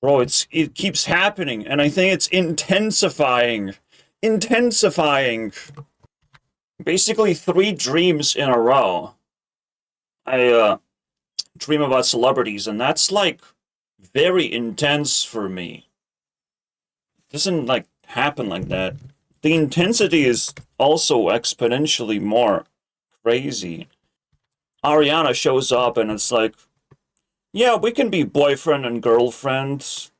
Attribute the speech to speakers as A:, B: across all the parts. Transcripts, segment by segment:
A: Bro, it keeps happening, and I think it's intensifying. Intensifying. Basically 3 dreams in a row. I dream about celebrities, and that's like very intense for me. It doesn't like happen like that. The intensity is also exponentially more crazy. Ariana shows up and it's like, yeah, we can be boyfriend and girlfriend.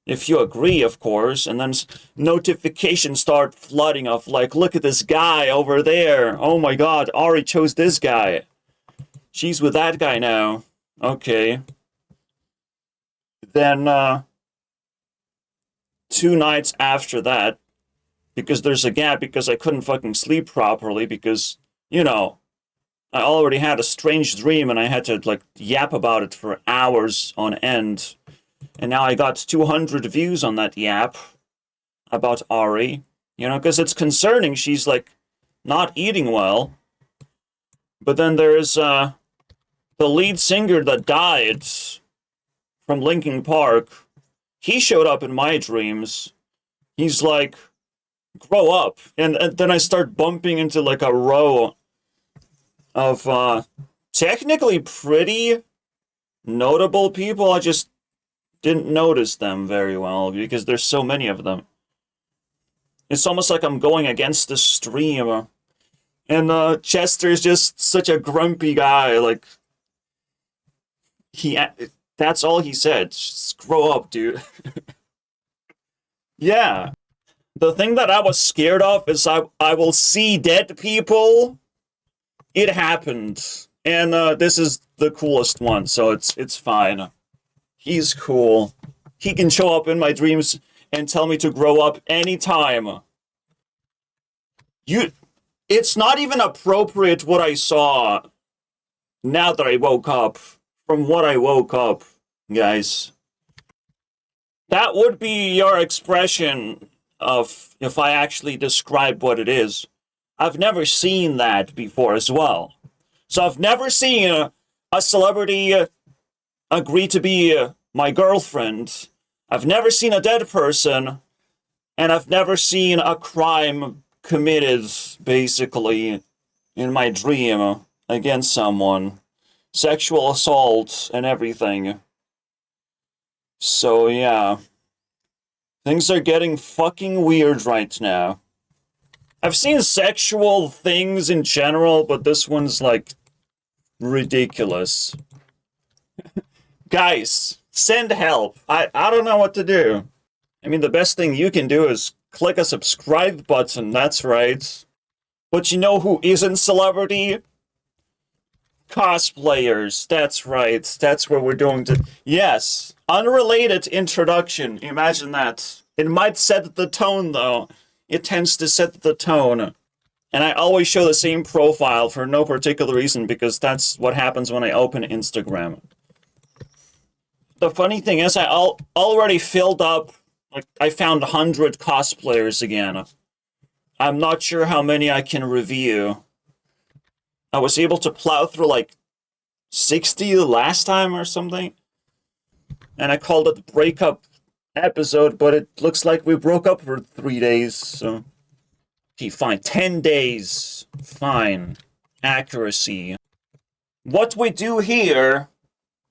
A: If you agree, of course, and then notifications start flooding of like, look at this guy over there. Oh my god, Ari chose this guy. She's with that guy now. Okay. Then, 2 nights after that, because there's a gap because I couldn't fucking sleep properly because, you know, I already had a strange dream and I had to like yap about it for hours on end. And now I got 200 views on that yap about Ari. You know, because it's concerning. She's like not eating well. But then there's the lead singer that died from Linkin Park. He showed up in my dreams. He's like, grow up. And then I start bumping into like a row of technically pretty notable people. I just didn't notice them very well because there's so many of them. It's almost like I'm going against the stream. And Chester's just such a grumpy guy. Like, that's all he said. Just grow up, dude. Yeah. The thing that I was scared of is I will see dead people. It happened. And this is the coolest one, so it's fine. He's cool. He can show up in my dreams and tell me to grow up anytime. It's not even appropriate what I saw now that I woke up. From what I woke up, guys. That would be your expression of if I actually describe what it is. I've never seen that before as well. So I've never seen a celebrity agree to be my girlfriend. I've never seen a dead person. And I've never seen a crime committed, basically, in my dream against someone. Sexual assault and everything. So, yeah. Things are getting fucking weird right now. I've seen sexual things in general, but this one's, like, ridiculous. Guys, send help. I don't know what to do. I mean, the best thing you can do is click a subscribe button, that's right. But you know who isn't celebrity? Cosplayers, that's right. That's where we're going to... Yes, unrelated introduction. Imagine that. It might set the tone, though. It tends to set the tone. And I always show the same profile for no particular reason, because that's what happens when I open Instagram. The funny thing is, I already filled up... Like, I found 100 cosplayers again. I'm not sure how many I can review. I was able to plow through like 60 the last time or something. And I called it the breakup episode, but it looks like we broke up for 3 days, so... Okay, fine. 10 days. Fine. Accuracy. What we do here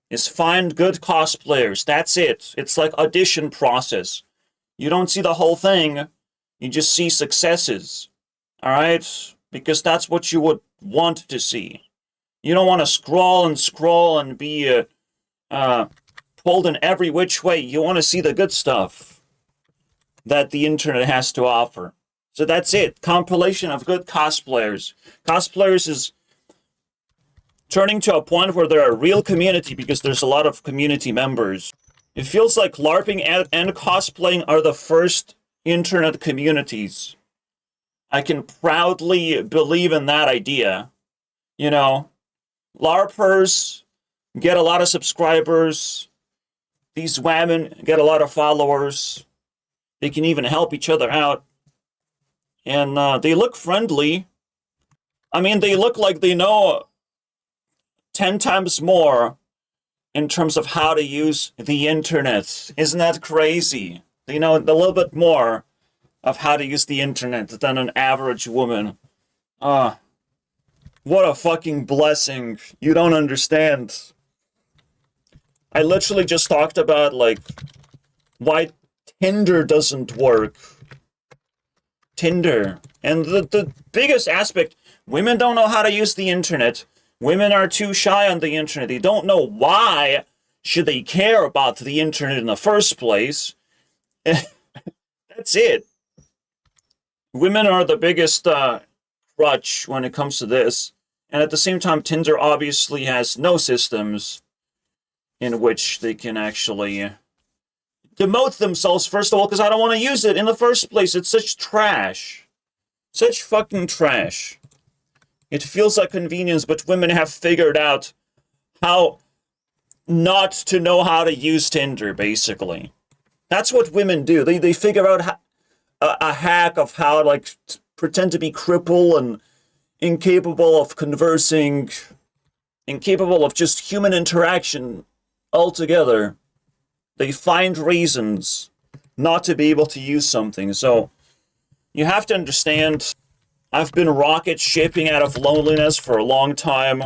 A: is find good cosplayers. That's it. It's like audition process. You don't see the whole thing. You just see successes. Alright? Because that's what you would want to see. You don't want to scroll and be pulled in every which way. You want to see the good stuff that the internet has to offer. So that's it. Compilation of good cosplayers. Cosplayers is turning to a point where they're a real community because there's a lot of community members. It feels like LARPing and cosplaying are the first internet communities. I can proudly believe in that idea. You know, LARPers get a lot of subscribers. These women get a lot of followers. They can even help each other out. And they look friendly. I mean, they look like they know 10 times more in terms of how to use the internet. Isn't that crazy? They know a little bit more of how to use the internet than an average woman. What a fucking blessing. You don't understand. I literally just talked about, like, why Tinder doesn't work. Tinder. And the biggest aspect, women don't know how to use the internet. Women are too shy on the internet. They don't know why should they care about the internet in the first place. That's it. Women are the biggest crutch when it comes to this. And at the same time, Tinder obviously has no systems in which they can actually demote themselves, first of all, because I don't want to use it in the first place. It's such trash. Such fucking trash. It feels like convenience, but women have figured out how not to know how to use Tinder, basically. That's what women do. They figure out a hack of how to, like, pretend to be crippled and incapable of conversing, incapable of just human interaction altogether. They find reasons not to be able to use something. So you have to understand, I've been rocket shipping out of loneliness for a long time.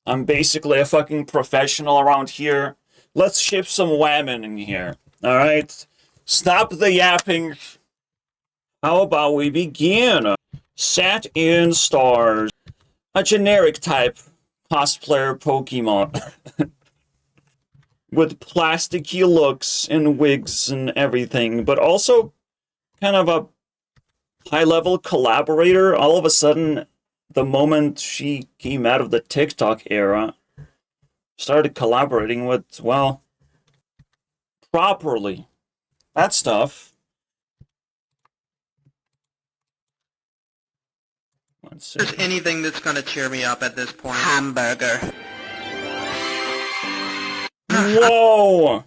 A: I'm basically a fucking professional around here. Let's ship some women in here. Alright? Stop the yapping. How about we begin? Set in stars. A generic type cosplayer Pokemon. With plasticky looks and wigs and everything, but also kind of a high-level collaborator. All of a sudden, the moment she came out of the TikTok era, started collaborating with, well, properly. That stuff. Let's see.
B: There's anything that's gonna cheer me up at this point. Hamburger.
A: Whoa!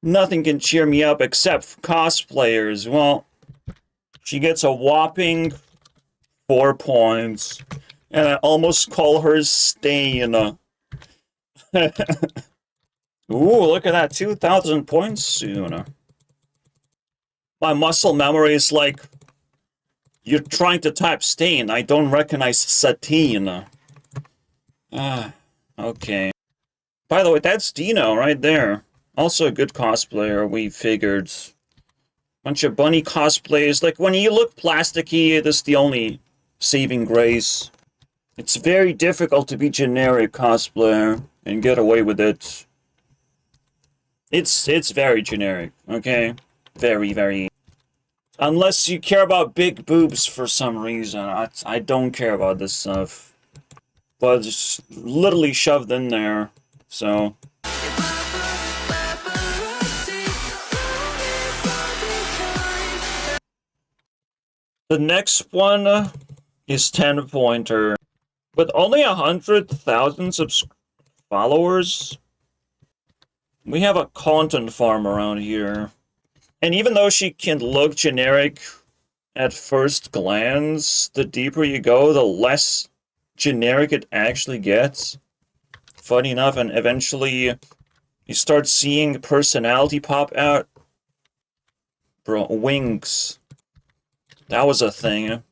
A: Nothing can cheer me up except for cosplayers. Well, she gets a whopping 4 points. And I almost call her Stain. Ooh, look at that. 2,000 points soon. My muscle memory is like, you're trying to type Stain. I don't recognize Satine. Okay. By the way, that's Dino right there. Also a good cosplayer, we figured. Bunch of bunny cosplays. Like, when you look plasticky, that's the only saving grace. It's very difficult to be generic cosplayer and get away with it. It's very generic, okay? Very, very. Unless you care about big boobs for some reason. I don't care about this stuff. But it's literally shoved in there. So. The next one is 10-pointer. With only 100,000 followers, we have a content farm around here. And even though she can look generic at first glance, the deeper you go, the less generic it actually gets. Funny enough, and eventually you start seeing personality pop out. Bro, wings. That was a thing.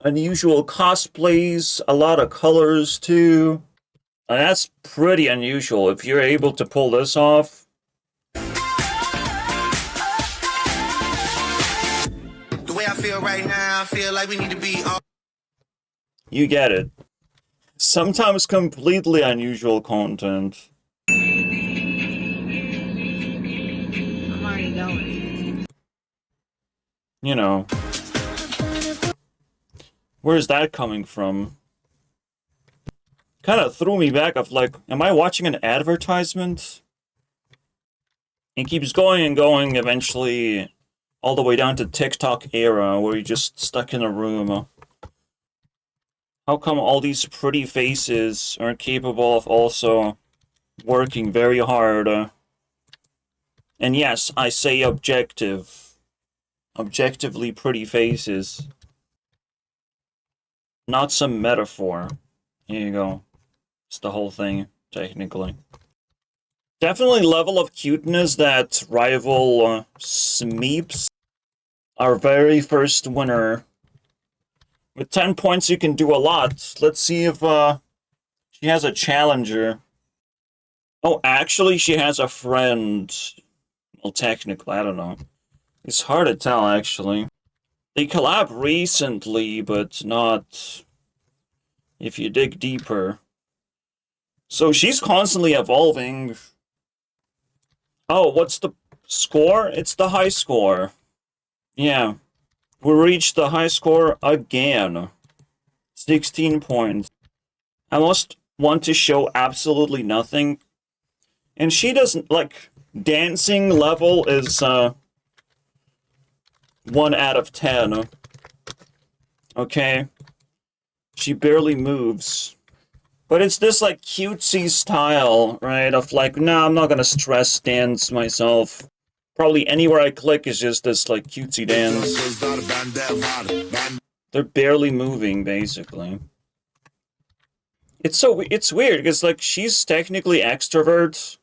A: Unusual cosplays, a lot of colors too. And that's pretty unusual. If you're able to pull this off.
B: The way I feel right now, I feel like we need to be all.
A: You get it. Sometimes completely unusual content.
C: I'm already going.
A: You know. Where's that coming from? Kind of threw me back of like, am I watching an advertisement? It keeps going and going, eventually all the way down to TikTok era, where you're just stuck in a room. How come all these pretty faces aren't capable of also working very hard? And yes, I say objective. Objectively pretty faces. Not some metaphor. Here you go. It's the whole thing, technically. Definitely level of cuteness that rival Smeeps. Our very first winner. With 10 points, you can do a lot. Let's see if she has a challenger. Oh, actually, she has a friend. Well, technically, I don't know. It's hard to tell, actually. They collabed recently, but not if you dig deeper. So she's constantly evolving. Oh, what's the score? It's the high score. Yeah. We reached the high score again. 16 points. I must want to show absolutely nothing. And she doesn't, like, dancing level is, 1 out of 10. Okay. She barely moves. But it's this, like, cutesy style, right? Of, like, nah, I'm not gonna stress dance myself. Probably anywhere I click is just this, like, cutesy dance. They're barely moving, basically. It's weird, because, like, she's technically extrovert.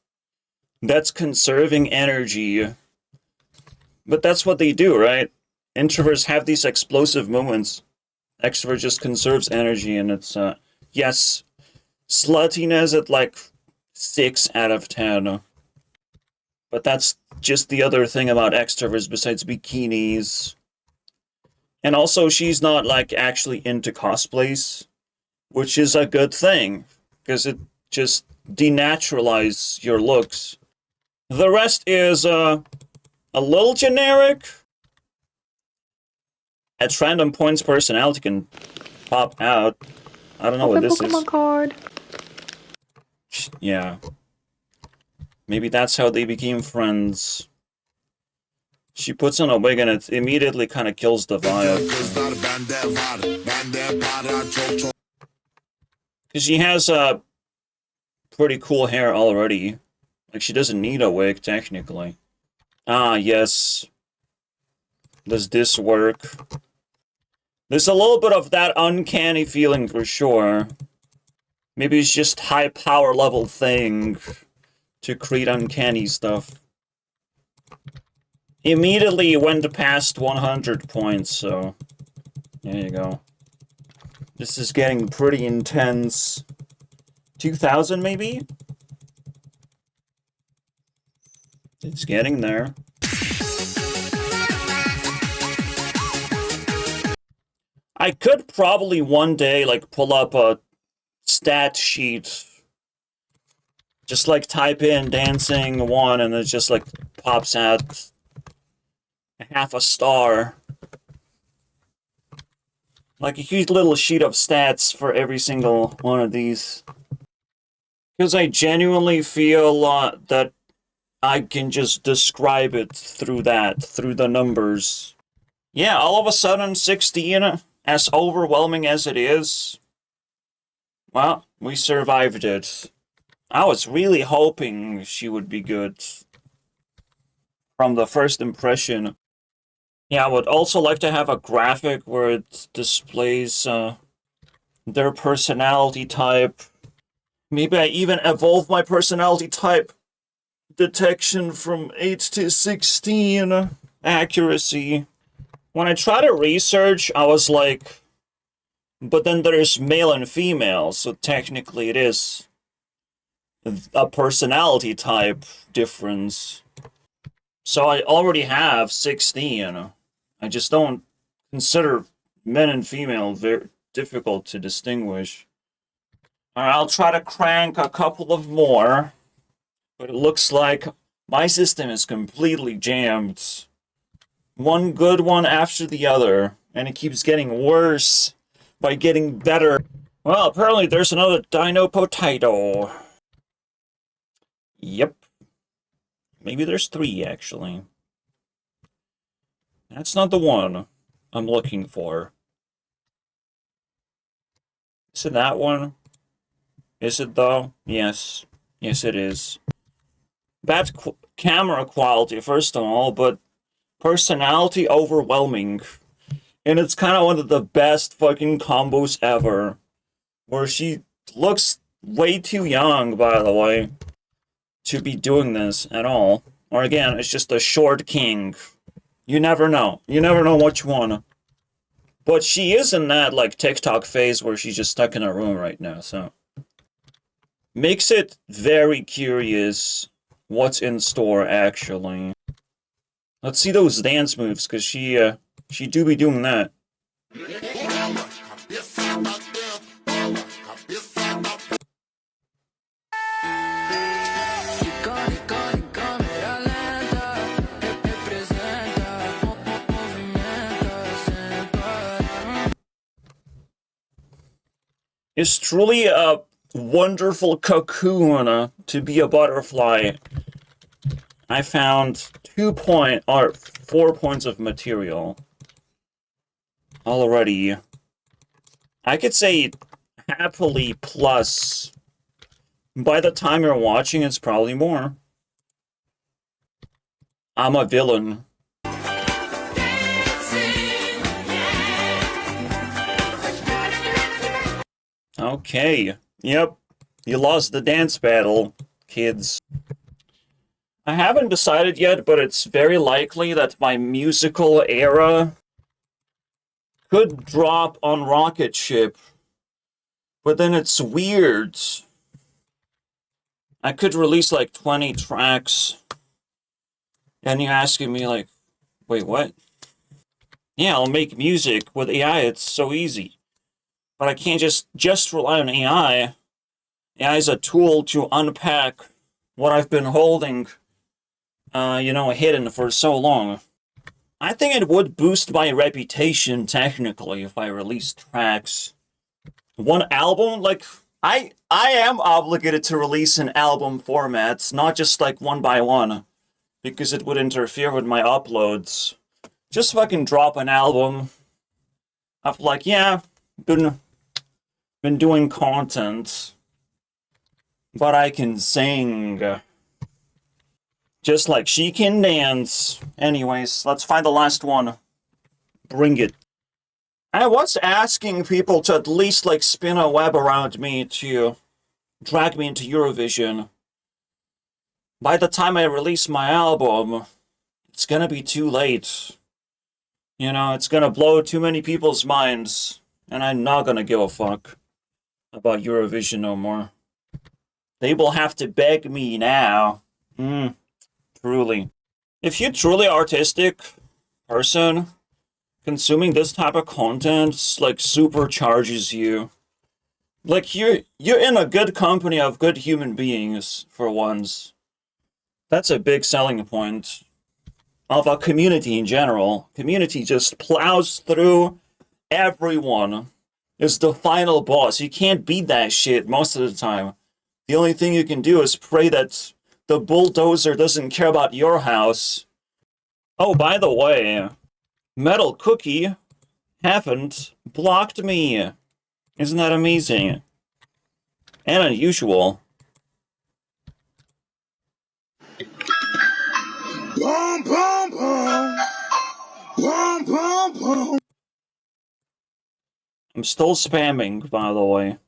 A: That's conserving energy. But that's what they do, right? Introverts have these explosive moments. Extrovert just conserves energy, and it's, yes, sluttiness at, like, 6 out of 10. But that's just the other thing about extroverts besides bikinis. And also, she's not, like, actually into cosplays, which is a good thing, because it just denaturalizes your looks. The rest is, a little generic. At random points, personality can pop out. I don't know what this
C: Pokemon
A: is.
C: card.
A: Yeah. Maybe that's how they became friends. She puts on a wig and it immediately kind of kills the vibe. Because she has pretty cool hair already. Like, she doesn't need a wig, technically. Ah, yes. Does this work? There's a little bit of that uncanny feeling for sure. Maybe it's just high power level thing to create uncanny stuff. Immediately went past 100 points, so there you go. This is getting pretty intense. 2,000 maybe? It's getting there. I could probably one day, like, pull up a stat sheet. Just, like, type in dancing 1 and it just, like, pops out half a star. Like a huge little sheet of stats for every single one of these. Because I genuinely feel that I can just describe it through that, through the numbers. Yeah, all of a sudden, 16, as overwhelming as it is, well, we survived it. I was really hoping she would be good from the first impression. Yeah, I would also like to have a graphic where it displays their personality type. Maybe I even evolve my personality type detection from 8 to 16 accuracy. When I try to research, I was like, but then there's male and female, so technically it is a personality type difference. So I already have 16. I just don't consider men and female very difficult to distinguish. Alright, I'll try to crank a couple of more. But it looks like my system is completely jammed. One good one after the other. And it keeps getting worse by getting better. Well, apparently there's another Dino Potato. Yep. Maybe there's 3, actually. That's not the one I'm looking for. Is it that one? Is it, though? Yes. Yes, it is. Bad camera quality, first of all, but personality overwhelming. And it's kind of one of the best fucking combos ever. Where she looks way too young, by the way, to be doing this at all. Or again, it's just a short king. You never know. You never know which one. But she is in that, like, TikTok phase where she's just stuck in a room right now, so. Makes it very curious what's in store, actually. Let's see those dance moves, because she do be doing that. It's truly a wonderful cocoon to be a butterfly. I found 4 points of material already. I could say happily plus. By the time you're watching, it's probably more. I'm a villain. Okay. Yep. You lost the dance battle, kids. I haven't decided yet, but it's very likely that my musical era could drop on Rocket Ship. But then it's weird. I could release like 20 tracks. And you're asking me like, wait, what? Yeah, I'll make music with AI, it's so easy. But I can't just rely on AI. AI is a tool to unpack what I've been holding, hidden for so long. I think it would boost my reputation, technically, if I released tracks. One album? Like, I am obligated to release in album formats, not just, like, one by one, because it would interfere with my uploads. Just fucking drop an album. I've, like, yeah, been doing content, but I can sing. Just like she can dance. Anyways, let's find the last one. Bring it. I was asking people to at least, like, spin a web around me to drag me into Eurovision. By the time I release my album, it's gonna be too late. You know, it's gonna blow too many people's minds, and I'm not gonna give a fuck about Eurovision no more. They will have to beg me now. Truly. If you're truly artistic person, consuming this type of content, like, supercharges you. Like, you're in a good company of good human beings, for once. That's a big selling point of a community in general. Community just plows through everyone. Is the final boss. You can't beat that shit most of the time. The only thing you can do is pray that the bulldozer doesn't care about your house. Oh, by the way, Metal Cookie haven't blocked me. Isn't that amazing? And unusual.
D: Boom, boom, boom. Boom, boom, boom.
A: I'm still spamming, by the way.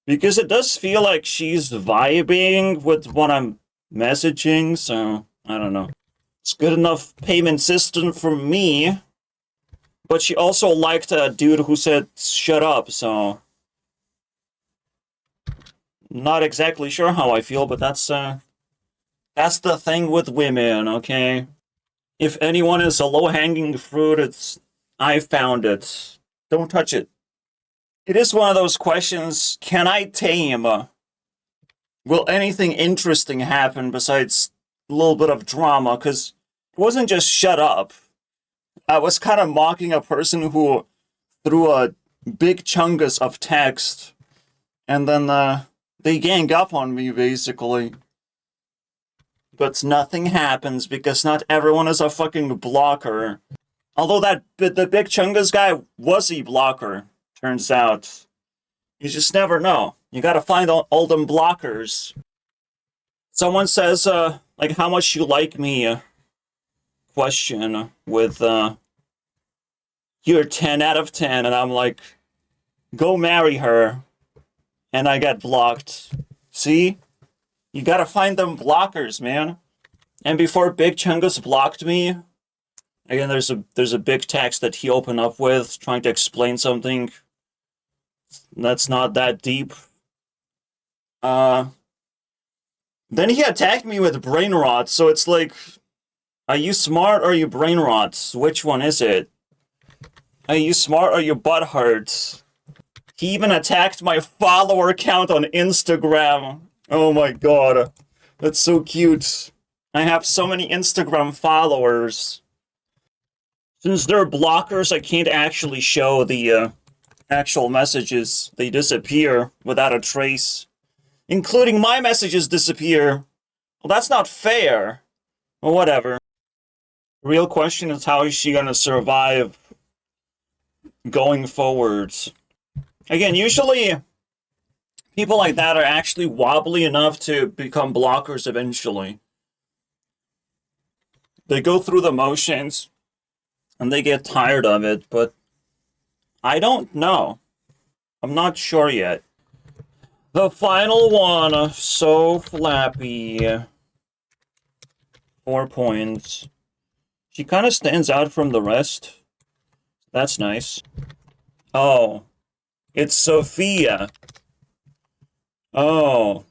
A: Because it does feel like she's vibing with what I'm messaging, so I don't know. It's good enough payment system for me. But she also liked a dude who said, shut up, so... Not exactly sure how I feel, but that's the thing with women, okay? If anyone is a low-hanging fruit, I found it. Don't touch it. It is one of those questions, can I tame? Will anything interesting happen besides a little bit of drama? Because it wasn't just shut up. I was kind of mocking a person who threw a big chungus of text, and then they gang up on me, basically. But nothing happens because not everyone is a fucking blocker. Although the big chungus guy was a blocker, turns out. You just never know. You gotta find all them blockers. Someone says, like, how much you like me, question with, you're 10 out of 10, and I'm like, go marry her, and I get blocked. See? You gotta find them blockers, man. And before Big Chungus blocked me, again, there's a big text that he opened up with, trying to explain something that's not that deep. Then he attacked me with brain rot, so it's like, are you smart or are you brain rot? Which one is it? Are you smart or you butt hurt? He even attacked my follower count on Instagram. Oh my god. That's so cute. I have so many Instagram followers. Since they're blockers, I can't actually show the actual messages. They disappear without a trace. Including my messages disappear. Well, that's not fair. Well, whatever. The real question is, how is she gonna survive going forwards? Again, usually people like that are actually wobbly enough to become blockers eventually. They go through the motions and they get tired of it, but I don't know. I'm not sure yet. The final one, so flappy. 4 points. She kind of stands out from the rest. That's nice. Oh. It's Sophia. Oh.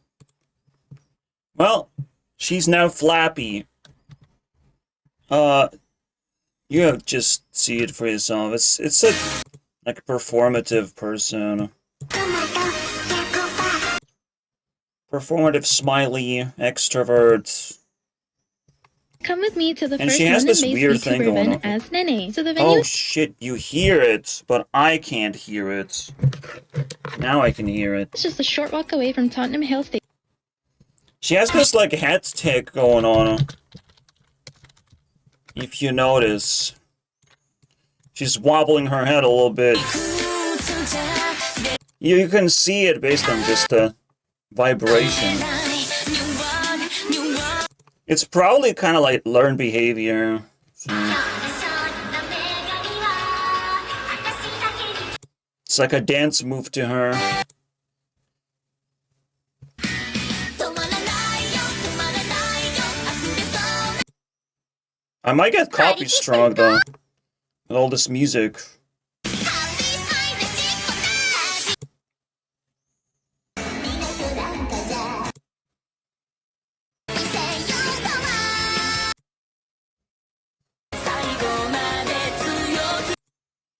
A: Well, she's now flappy. You have to just see it for yourself. It's a like a performative person. Performative smiley extrovert.
E: Come with me to the
A: And
E: first
A: she has this
E: London-based
A: weird thing
E: VTuber
A: going
E: event
A: on.
E: as Nene. So the venue
A: Oh shit, you hear it, but I can't hear it. Now I can hear it.
E: is just a short walk away from Tottenham Hill Station.
A: She has this like head tick going on. If you notice. She's wobbling her head a little bit. You can see it based on just the vibration. It's probably kind of like learned behavior. So. It's like a dance move to her. I might get copy strong though, with all this music.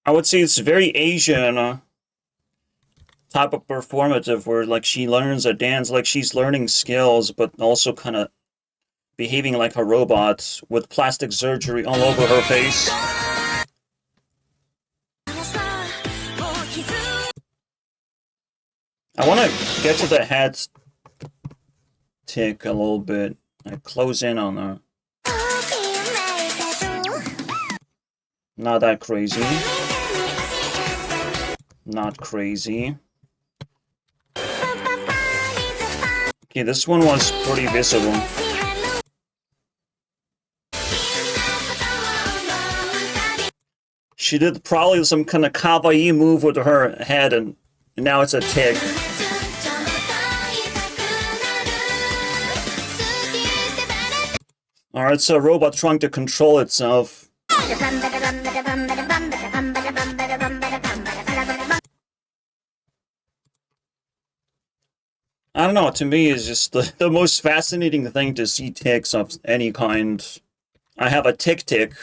A: I would say it's very Asian type of performative where like she learns a dance, like she's learning skills, but also kind of behaving like a robot with plastic surgery all over her face. I want to get to the head tick a little bit. I close in on her. Not that crazy. Not crazy. Okay, this one was pretty visible. She did probably some kind of kawaii move with her head, and now it's a tick. Alright, so a robot trying to control itself. I don't know, to me it's just the most fascinating thing to see ticks of any kind. I have a tick.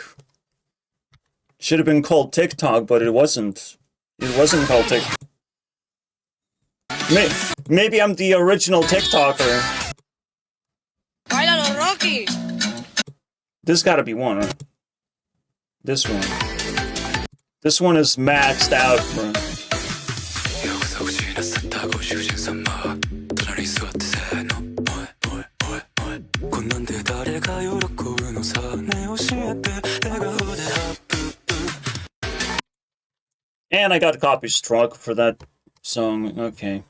A: Should have been called TikTok, but it wasn't. It wasn't called Tik. Maybe I'm the original TikToker.
C: Bailalo, Rocky!
A: This gotta be one, right? This one. This one is maxed out, bro. And I got copy struck for that song. Okay.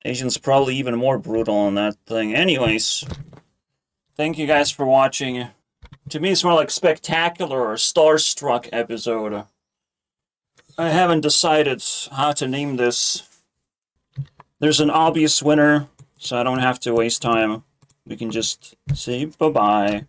A: Asian's probably even more brutal on that thing. Anyways, thank you guys for watching. To me, it's more like spectacular or starstruck episode. I haven't decided how to name this. There's an obvious winner, so I don't have to waste time. We can just say bye-bye.